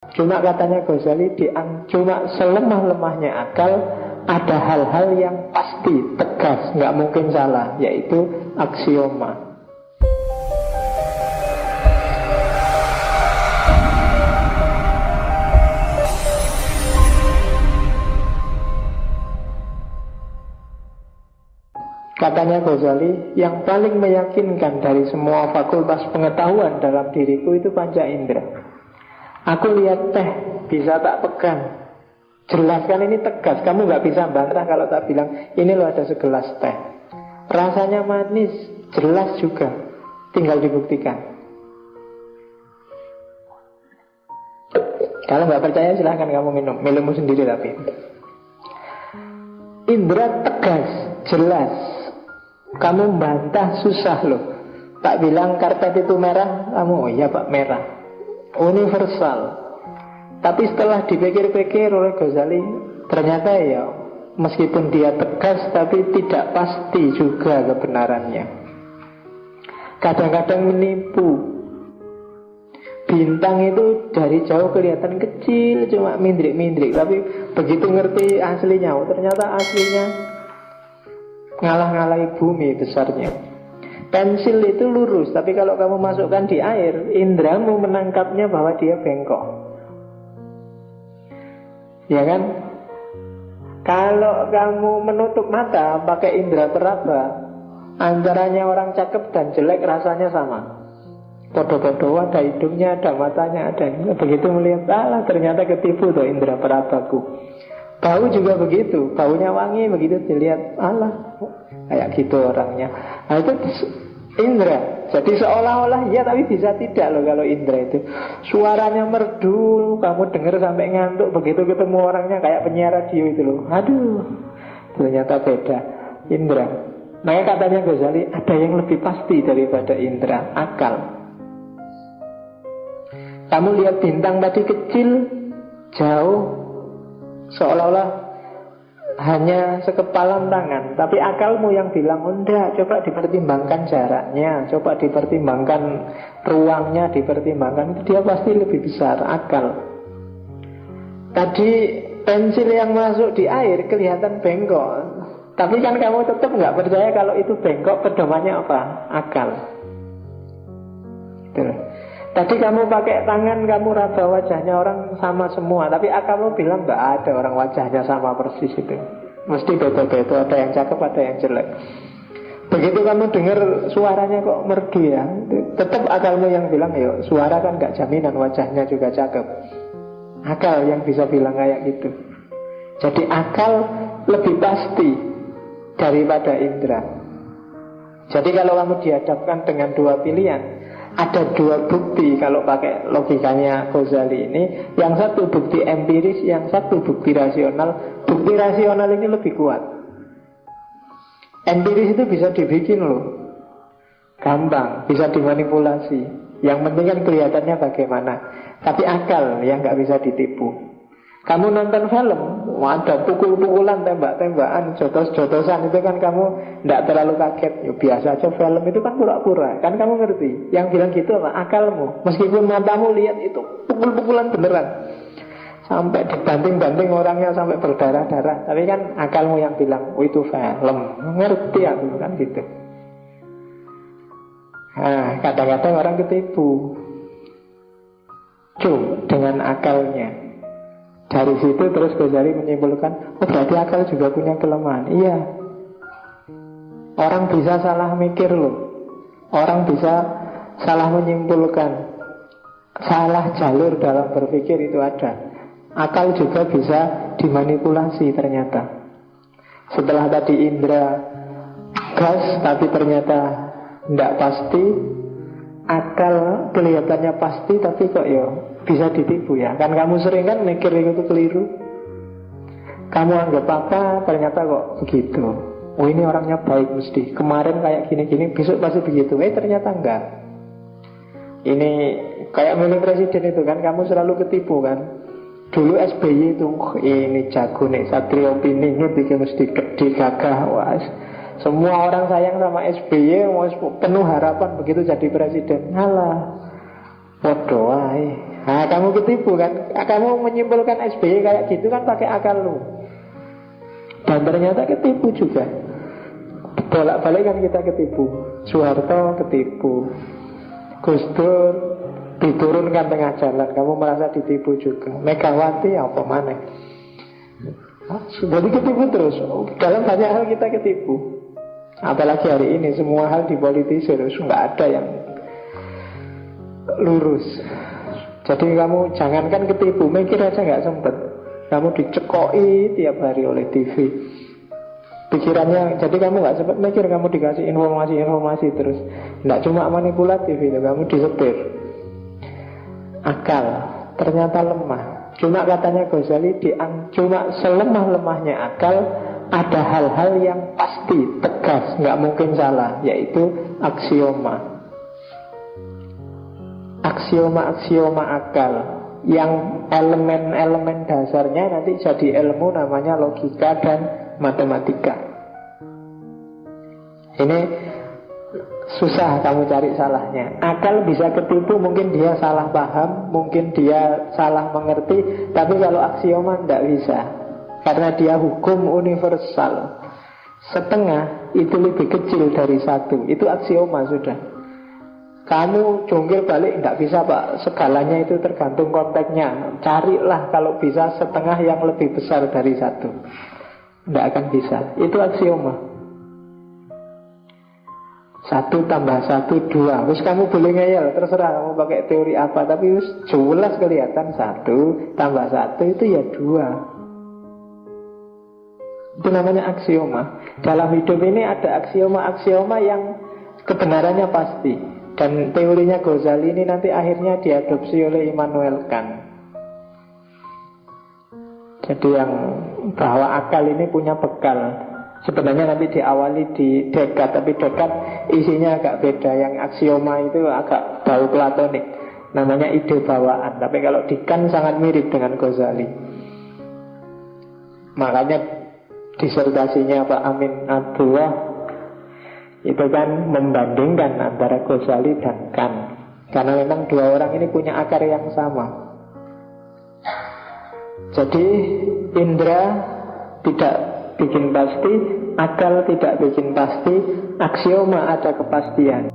Cuma katanya Ghazali, cuma selemah-lemahnya akal, ada hal-hal yang pasti, tegas, nggak mungkin salah, yaitu aksioma. Katanya Ghazali, yang paling meyakinkan dari semua fakultas pengetahuan dalam diriku itu panca indera. Aku lihat teh, bisa tak pegang. Jelas kan ini tegas, kamu gak bisa bantah kalau tak bilang, ini loh ada segelas teh. Rasanya manis, jelas juga, tinggal dibuktikan. Kalau gak percaya silahkan kamu minummu sendiri tapi. Indra tegas, jelas. Kamu bantah susah loh. Tak bilang karpet itu merah, kamu oh iya pak merah. Universal. Tapi setelah dipikir-pikir oleh Ghazali, ternyata ya meskipun dia tegas tapi tidak pasti juga kebenarannya. Kadang-kadang menipu. Bintang itu dari jauh kelihatan kecil, cuma mindrik-mindrik, tapi begitu ngerti aslinya, ternyata aslinya ngalah-ngalahi bumi besarnya. Pensil itu lurus, tapi kalau kamu masukkan di air, indramu menangkapnya bahwa dia bengkok. Ya kan? Kalau kamu menutup mata pakai indera peraba, antaranya orang cakep dan jelek rasanya sama. Podo-podo, ada hidungnya, ada matanya, ada ini. Begitu melihat, alah ternyata ketipu tuh indera perabaku. Bau juga begitu, baunya wangi, begitu dilihat, alah kayak gitu orangnya. Nah itu indra. Jadi seolah-olah ya tapi bisa tidak loh kalau indra itu. Suaranya merdu, kamu dengar sampai ngantuk, begitu ketemu orangnya kayak penyiar radio itu loh. Aduh, ternyata beda. Indra. Makanya katanya Ghazali, ada yang lebih pasti daripada indra, akal. Kamu lihat bintang tadi kecil, jauh, seolah-olah hanya sekepalan tangan, tapi akalmu yang bilang oh, enggak, coba dipertimbangkan jaraknya, coba dipertimbangkan ruangnya, dipertimbangkan, itu dia pasti lebih besar, akal. Tadi pensil yang masuk di air kelihatan bengkok, tapi kan kamu tetap nggak percaya kalau itu bengkok, pedomannya apa? Akal. Betul. Tadi kamu pakai tangan, kamu raba wajahnya orang sama semua, tapi akalmu bilang nggak ada orang wajahnya sama persis itu. Mesti beda-beda, ada yang cakep, ada yang jelek. Begitu kamu dengar suaranya kok merdu ya, tetap akalmu yang bilang, yuk suara kan nggak jaminan wajahnya juga cakep. Akal yang bisa bilang kayak gitu. Jadi akal lebih pasti daripada indera. Jadi kalau kamu dihadapkan dengan dua pilihan, ada dua bukti kalau pakai logikanya Ghazali ini. Yang satu bukti empiris, yang satu bukti rasional. Bukti rasional ini lebih kuat. Empiris itu bisa dibikin loh, gampang, bisa dimanipulasi. Yang penting kan kelihatannya bagaimana. Tapi akal yang gak bisa ditipu. Kamu nonton film, ada pukul-pukulan, tembak-tembakan, jotos-jotosan, itu kan kamu tidak terlalu kaget. Ya, biasa aja, film itu kan pura-pura. Kan kamu ngerti. Yang bilang gitu apa? Akalmu. Meskipun matamu lihat itu pukul-pukulan beneran, sampai dibanting-banting orangnya sampai berdarah-darah, tapi kan akalmu yang bilang, oh itu film. Ngerti aku kan gitu. Nah, kadang-kadang orang ketipu dengan akalnya. Dari situ terus Ghazali menyimpulkan, oh berarti akal juga punya kelemahan. Iya, orang bisa salah mikir loh, orang bisa salah menyimpulkan, salah jalur dalam berpikir itu ada. Akal juga bisa dimanipulasi ternyata. Setelah tadi indra gas tapi ternyata tidak pasti, akal kelihatannya pasti tapi kok ya bisa ditipu ya. Kan kamu sering kan mikir itu keliru. Kamu anggap apa, ternyata kok begitu. Oh ini orangnya baik mesti. Kemarin kayak gini-gini, besok pasti begitu. Ternyata enggak. Ini kayak milih presiden itu kan, kamu selalu ketipu kan. Dulu SBY itu ini jago nih, Satrio Piningnya bikin mesti gede gagah. Wah, semua orang sayang sama SBY, penuh harapan begitu jadi presiden. Halah, bodoh aja. Nah, kamu ketipu kan. Kamu menyimpulkan SBY kayak gitu kan pakai akal lu. Dan ternyata ketipu juga. Bolak-balik kan kita ketipu. Soeharto ketipu, Gus Dur diturunkan tengah jalan, kamu merasa ditipu juga. Megawati apa mana? Jadi ketipu terus. Dalam banyak hal kita ketipu. Apalagi hari ini semua hal dipolitisir, nggak ada yang lurus. Jadi kamu jangankan ketipu, mikir aja nggak sempet. Kamu dicekoi tiap hari oleh TV. Pikirannya, jadi kamu gak sempat mikir, kamu dikasih informasi terus. Nggak cuma manipulatif itu, kamu disetir. Akal ternyata lemah. Cuma katanya Ghazali, cuma selemah-lemahnya akal, ada hal-hal yang pasti, tegas, nggak mungkin salah, yaitu aksioma. Aksioma-aksioma akal yang elemen-elemen dasarnya nanti jadi ilmu namanya logika dan matematika. Ini susah kamu cari salahnya. Akal bisa ketipu, mungkin dia salah paham, mungkin dia salah mengerti. Tapi kalau aksioma tidak bisa, karena dia hukum universal. Setengah itu lebih kecil dari satu. Itu aksioma sudah. Kamu jungkir balik tidak bisa Pak. Segalanya itu tergantung konteksnya. Carilah kalau bisa setengah yang lebih besar dari satu. Tidak akan bisa. Itu aksioma. 1 tambah 1 2. Terus kamu boleh ngeyel, terserah kamu pakai teori apa. Tapi jelas kelihatan 1 tambah 1 itu ya 2. Itu namanya aksioma. Dalam hidup ini ada aksioma-aksioma yang kebenarannya pasti. Dan teorinya Ghazali ini nanti akhirnya diadopsi oleh Immanuel Kant. Jadi yang bahwa akal ini punya bekal. Sebenarnya nanti diawali di Descartes, tapi Descartes isinya agak beda. Yang aksioma itu agak bau platonik, namanya ide bawaan. Tapi kalau di Kant sangat mirip dengan Ghazali. Makanya disertasinya Pak Amin Abdullah itu kan membandingkan antara Ghazali dan Kant, karena memang dua orang ini punya akar yang sama. Jadi indera tidak bikin pasti, akal tidak bikin pasti, aksioma ada kepastian.